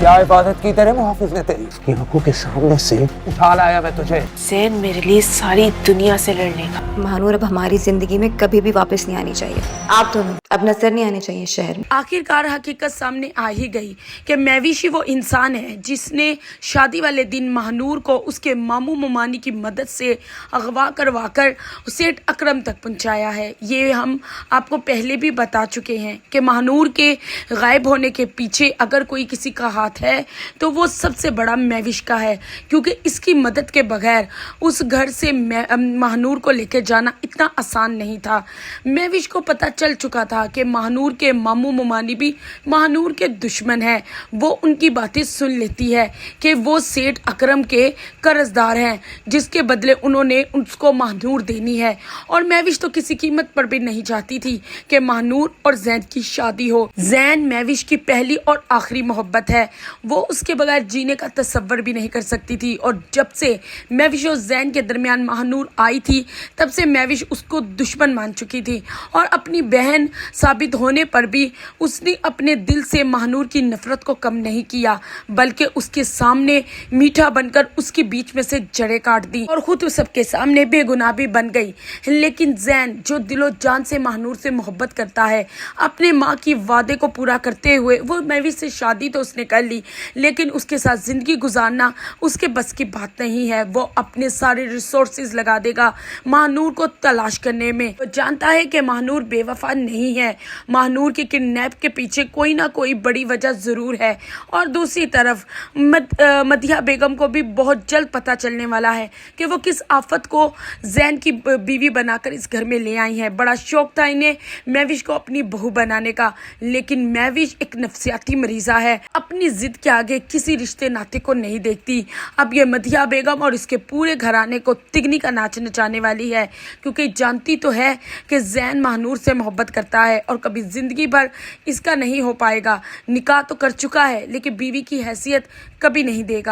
क्या इबादत की तेरे मुहाफिज ने तेरी उसकी आंखों के सामने से उठा लाया मैं तुझे। ज़ैन मेरे लिए सारी दुनिया से लड़ने का। महानूर अब हमारी जिंदगी में कभी भी वापस नहीं आनी चाहिए। आप दोनों अब नजर नहीं आने चाहिए शहर में। आखिरकार हकीकत सामने आ ही गई कि मैविशी वो इंसान है जिसने शादी वाले दिन महानूर को उसके मामू ममानी की मदद से अगवा करवा कर सेठ अकरम तक पहुंचाया है। ये हम आपको पहले भी बता चुके हैं कि महानूर के गायब होने के पीछे अगर कोई किसी का हाथ है तो वो सबसे बड़ा मैविश का है, क्योंकि इसकी मदद के बगैर उस घर से महानूर को लेकर जाना इतना आसान नहीं था। मैविश को पता चल चुका था कि महानूर के मामू ममानी भी महानूर के दुश्मन है। वो उनकी बातें सुन लेती है कि वो सेठ अकरम के कर्जदार हैं, जिसके बदले उन्होंने उसको महानूर देनी है। और मैविश तो किसी कीमत पर भी नहीं चाहती थी कि महानूर और ज़ैन की शादी हो। ज़ैन मैविश की पहली और आखिरी मोहब्बत है। वो उसके बगैर जीने का तसव्वुर भी नहीं कर सकती थी। और जब से मैविश और ज़ैन के दरमियान महानूर आई थी तब से मैविश उसको दुश्मन मान चुकी थी। और अपनी बहन साबित होने पर भी उसने अपने दिल से महानूर की नफरत को कम नहीं किया, बल्कि उसके सामने मीठा बनकर उसके बीच में से जड़ें काट दी और खुद सबके सामने बेगुनाह भी बन गई। लेकिन ज़ैन जो दिलो जान से महानूर से मोहब्बत करता है, अपने माँ की वादे को पूरा करते हुए वो मैविश से शादी तो उसने कर ली, लेकिन उसके साथ ज़िंदगी गुजारना उसके बस की बात नहीं है। वो अपने सारे रिसोर्सेज लगा देगा महानूर को तलाश करने में। वो जानता है कि महानूर बेवफा नहीं है। महानूर के किडनैप के पीछे कोई ना कोई बड़ी वजह ज़रूर है। और दूसरी तरफ मदिहा बेगम को भी बहुत जल्द पता चलने वाला है कि वो किस आफत को ज़ैन की बीवी बनाकर इस घर में ले आई है। बड़ा शौक था इन्हें मैविश को अपनी बहू बनाने का, लेकिन मैविश एक नफसियाती मरीज़ा है, अपनी जिद के आगे किसी रिश्ते नाते को नहीं देखती। अब ये मदिहा बेगम और इसके पूरे घराने को तिगनी का नाच नचाने वाली है, क्योंकि जानती तो है कि ज़ैन महानूर से मोहब्बत करता है और कभी ज़िंदगी भर इसका नहीं हो पाएगा। निकाह तो कर चुका है, लेकिन बीवी की हैसियत कभी नहीं देगा।